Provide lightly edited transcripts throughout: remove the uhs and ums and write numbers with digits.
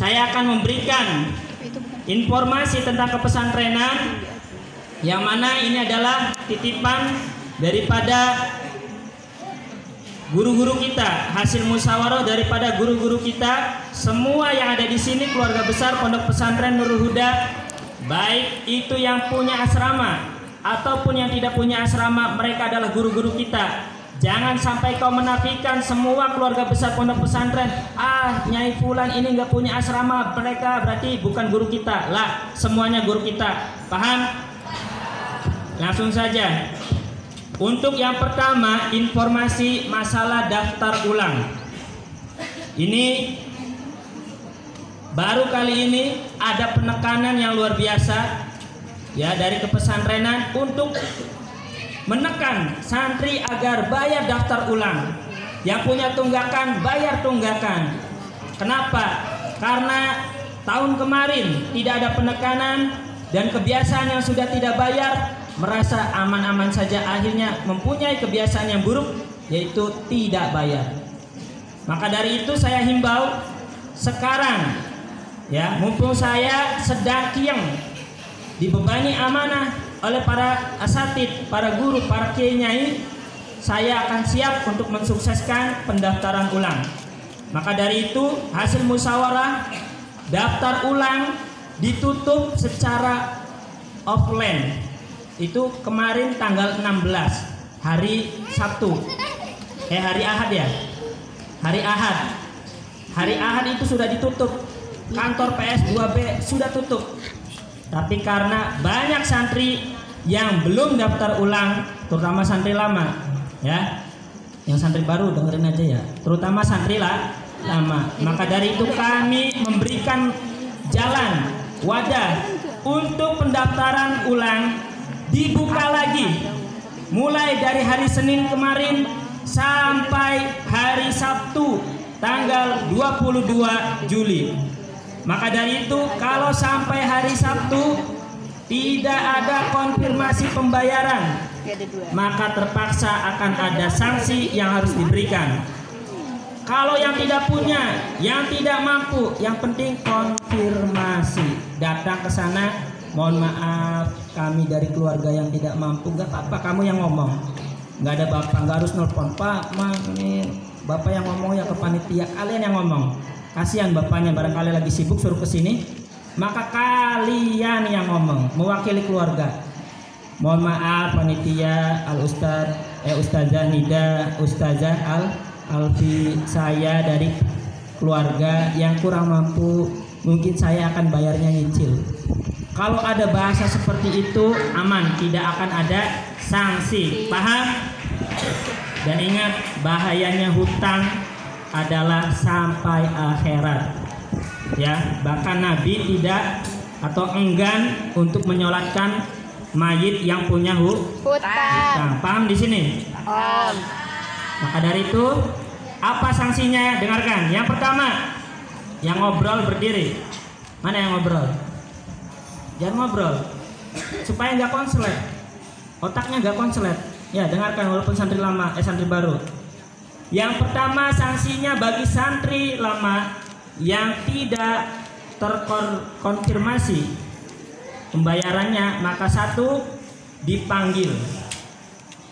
saya akan memberikan informasi tentang kepesantrenan, yang mana ini adalah titipan daripada guru-guru kita, hasil musyawarah daripada guru-guru kita. Semua yang ada di sini keluarga besar Pondok Pesantren Nurul Huda, baik itu yang punya asrama ataupun yang tidak punya asrama, mereka adalah guru-guru kita. Jangan sampai kau menafikan semua keluarga besar Pondok Pesantren, Nyai Fulan ini nggak punya asrama, mereka berarti bukan guru kita. Lah, semuanya guru kita. Paham? Langsung saja. Untuk yang pertama, informasi masalah daftar ulang. Ini baru kali ini ada penekanan yang luar biasa ya dari kepesantrenan untuk menekan santri agar bayar daftar ulang. Yang punya tunggakan, bayar tunggakan. Kenapa? Karena tahun kemarin tidak ada penekanan dan kebiasaan yang sudah tidak bayar merasa aman-aman saja, akhirnya mempunyai kebiasaan yang buruk, yaitu tidak bayar. Maka dari itu saya himbau sekarang ya, mumpung saya sedang kiam dibebani amanah oleh para asatid, para guru, para kiai, saya akan siap untuk mensukseskan pendaftaran ulang. Maka dari itu hasil musyawarah daftar ulang ditutup secara offline. Itu kemarin tanggal 16 hari Sabtu. Hari Ahad ya. Hari Ahad. Hari Ahad itu sudah ditutup. Kantor PS2B sudah tutup. Tapi karena banyak santri yang belum daftar ulang, terutama santri lama, ya, yang santri baru dengerin aja ya, terutama santri lama. Maka dari itu kami memberikan jalan, wadah untuk pendaftaran ulang dibuka lagi, mulai dari hari Senin kemarin sampai hari Sabtu tanggal 22 Juli. Maka dari itu kalau sampai hari Sabtu tidak ada konfirmasi pembayaran, maka terpaksa akan ada sanksi yang harus diberikan. Kalau yang tidak punya, yang tidak mampu, yang penting konfirmasi, datang ke sana. Mohon maaf, kami dari keluarga yang tidak mampu. Gak apa-apa, kamu yang ngomong, nggak ada bapak, nggak harus nelpon. Pak, ini bapak yang ngomong ya ke panitia, kalian yang ngomong. Kasihan bapaknya, barangkali lagi sibuk suruh ke sini, maka kalian yang ngomong mewakili keluarga. Mohon maaf panitia, Ustazah Nida, Ustazah Alfi, saya dari keluarga yang kurang mampu, mungkin saya akan bayarnya nyicil. Kalau ada bahasa seperti itu aman, tidak akan ada sanksi. Paham? Dan ingat, bahayanya hutang adalah sampai akhirat. Ya, bahkan Nabi tidak atau enggan untuk menyolatkan mayit yang punya hutang. Paham di sini? Maka dari itu, apa sanksinya? Dengarkan. Yang pertama, yang ngobrol berdiri. Mana yang ngobrol? Jangan ngobrol, supaya nggak konslet, otaknya nggak konslet. Ya, dengarkan walaupun santri lama, santri baru. Yang pertama, sanksinya bagi santri lama yang tidak terkonfirmasi pembayarannya, maka satu, dipanggil,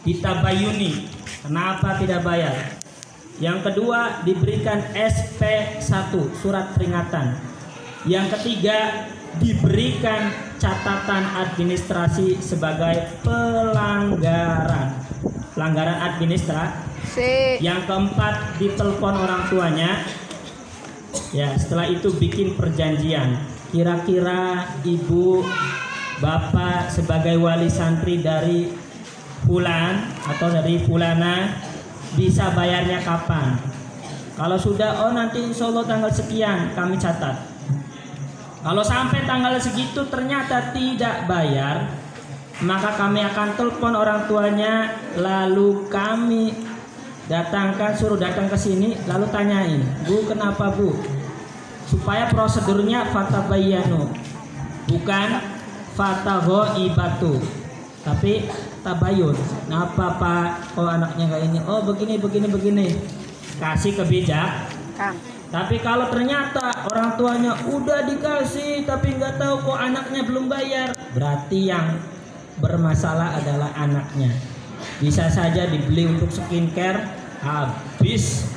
ditabayuni kenapa tidak bayar. Yang kedua, diberikan SP1, surat peringatan. Yang ketiga, diberikan catatan administrasi sebagai pelanggaran administrasi. Yang keempat, ditelepon orang tuanya. Ya, setelah itu bikin perjanjian. Kira-kira ibu, bapak sebagai wali santri dari Fulan atau dari Fulana bisa bayarnya kapan? Kalau sudah, oh nanti insya Allah tanggal sekian, kami catat. Kalau sampai tanggal segitu ternyata tidak bayar, maka kami akan telepon orang tuanya, lalu kami datangkan, suruh datang ke sini, lalu tanyain, Bu, kenapa Bu? Supaya prosedurnya fatabayyanu, bukan fataghaibatu, tapi tabayun. Kenapa Pak? Oh anaknya kayak ini. Oh begini. Kasih kebijakan. Tapi kalau ternyata orang tuanya udah dikasih tapi nggak tahu kok anaknya belum bayar, berarti yang bermasalah adalah anaknya. Bisa saja dibeli untuk skincare, habis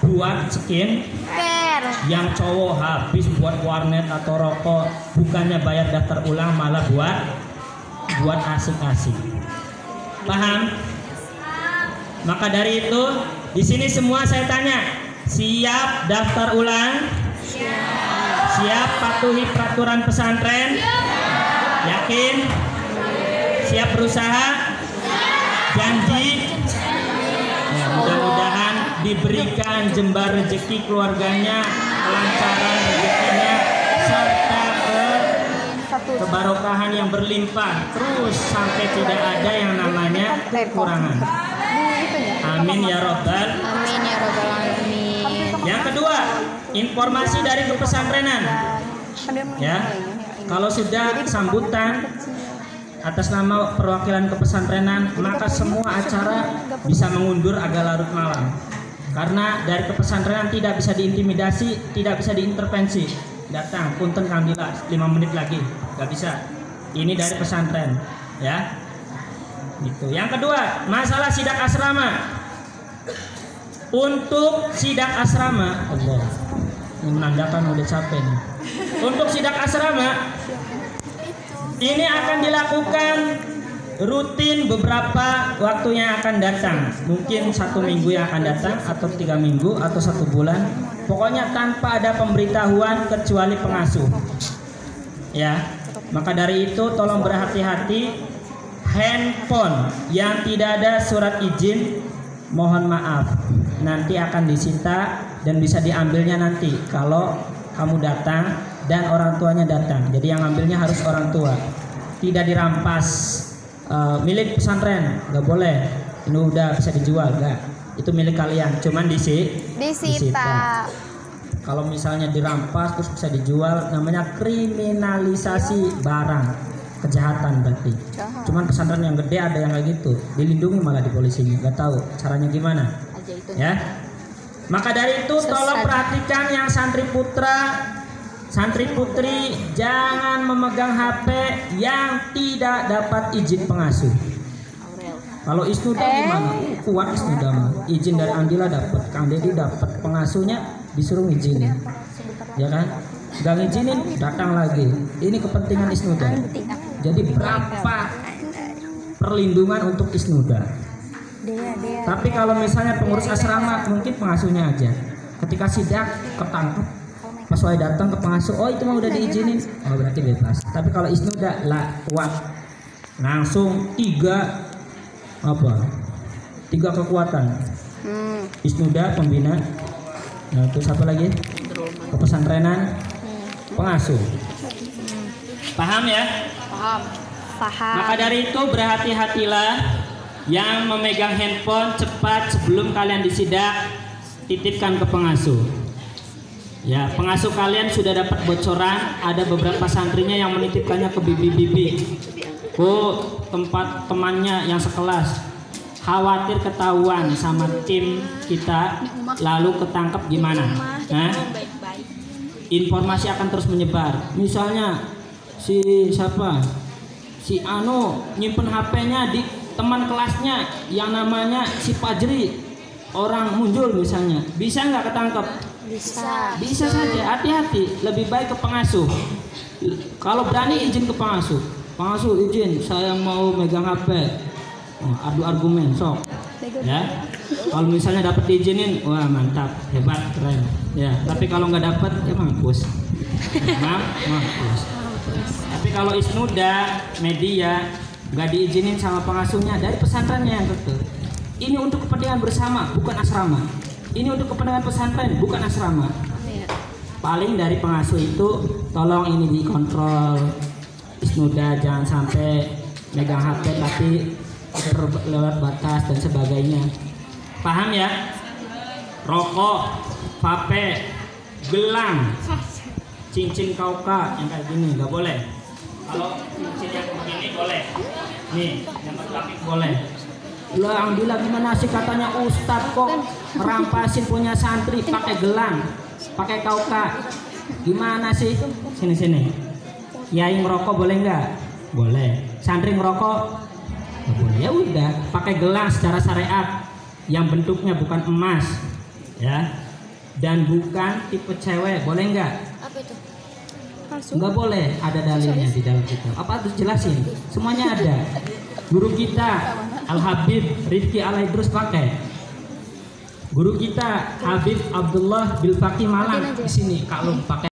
buat skincare. Yang cowok habis buat warnet atau rokok, bukannya bayar daftar ulang malah buat asik-asik. Paham? Maka dari itu, di sini semua saya tanya, siap daftar ulang? Siap patuhi peraturan pesantren? Yakin? Siap berusaha? Janji? Ya, mudah-mudahan diberikan jembar rezeki keluarganya, kelancaran rezekinya, serta kebarokahan yang berlimpah, terus sampai tidak ada yang namanya kekurangan. Amin ya robbal alamin. Yang kedua, informasi dari kepesantrenan. Ya, kalau sudah sambutan atas nama perwakilan kepesantrenan, maka semua acara bisa mengundur agak larut malam. Karena dari kepesantrenan tidak bisa diintimidasi, tidak bisa diintervensi. Datang, punten kamila 5 menit lagi, nggak bisa. Ini dari pesantren, ya. Gitu. Yang kedua, masalah sidak asrama. Untuk sidak asrama, Allah, ini menandakan udah capek nih. Untuk sidak asrama, ini akan dilakukan rutin beberapa waktu yang akan datang. Mungkin 1 minggu yang akan datang, atau 3 minggu, atau 1 bulan. Pokoknya tanpa ada pemberitahuan kecuali pengasuh. Ya, maka dari itu tolong berhati-hati. Handphone yang tidak ada surat izin, mohon maaf, nanti akan disita dan bisa diambilnya nanti kalau kamu datang dan orang tuanya datang. Jadi yang ambilnya harus orang tua, tidak dirampas. Milik pesantren nggak boleh, ini udah bisa dijual, nggak, itu milik kalian, cuman disita. Kalau misalnya dirampas terus bisa dijual, namanya kriminalisasi barang, kejahatan berarti. Cuman pesantren yang gede ada yang kayak gitu, dilindungi malah di polisinya, nggak tahu caranya gimana. Ya, maka dari itu tolong perhatikan yang santri putra, santri putri, jangan memegang HP yang tidak dapat izin pengasuh. Kalau isnuda gimana? Kuat isnuda mah. Izin dari Andila dapat, Kang Dedi dapat, pengasuhnya disuruh izinin. Ya kan? Gak ngizinin, datang lagi. Ini kepentingan isnuda. Jadi berapa perlindungan untuk isnuda? Tapi kalau misalnya pengurus asrama, mungkin pengasuhnya aja. Ketika sidak ketangkep, pas saya datang ke pengasuh, oh itu mah udah diizinin, oh berarti bebas. Tapi kalau isnuda lah kuat, langsung tiga kekuatan. Isnuda, pembina, nah terus apa lagi? Kepesantrenan, pengasuh. Paham ya? Paham. Maka dari itu berhati-hatilah yang memegang handphone, cepat sebelum kalian disidak titipkan ke pengasuh. Ya, pengasuh kalian sudah dapat bocoran, ada beberapa santrinya yang menitipkannya ke bibi-bibi. Oh, tempat temannya yang sekelas. Khawatir ketahuan sama tim kita, lalu ketangkep gimana? Nah, informasi akan terus menyebar. Misalnya si siapa? Si Anu nyimpen HP-nya di teman kelasnya yang namanya si Fajri, orang muncul misalnya. Bisa nggak ketangkep? Bisa saja, hati-hati, lebih baik ke pengasuh. Kalau berani izin ke pengasuh, pengasuh izin, saya mau megang HP. Adu argumen, sok. Ya, kalau misalnya dapat diizinin, wah mantap, hebat, keren. Ya, tapi kalau nggak dapat, ya mampus. Mampus. Tapi kalau isnuda, media, nggak diizinin sama pengasuhnya dari pesantrennya yang betul. Ini untuk kepentingan bersama, bukan asrama. Ini untuk kepentingan pesantren, bukan asrama. Paling dari pengasuh itu, tolong ini dikontrol. Isnuda jangan sampai megang HP tapi lewat batas dan sebagainya. Paham ya? Rokok, vape, gelang, cincin kauka yang kayak gini nggak boleh. Kalau cincin yang begini boleh. Nih, yang berlapis boleh. Lah, Alhamdulillah gimana sih katanya Ustadz kok merampasin punya santri pakai gelang. pakai kauka. Gimana sih? Sini. Kiai ngerokok boleh nggak? Boleh. Santri ngerokok? Nggak boleh. Ya udah, pakai gelang secara syariat yang bentuknya bukan emas, ya, dan bukan tipe cewek, boleh nggak? Apa itu? Nggak boleh, ada dalilnya di dalam itu. Apa harus jelasin? Semuanya ada. Guru kita Al Habib Rifki Al Idrus pakai. Guru kita Habib Abdullah Bil Faqih Malang di sini kalau pakai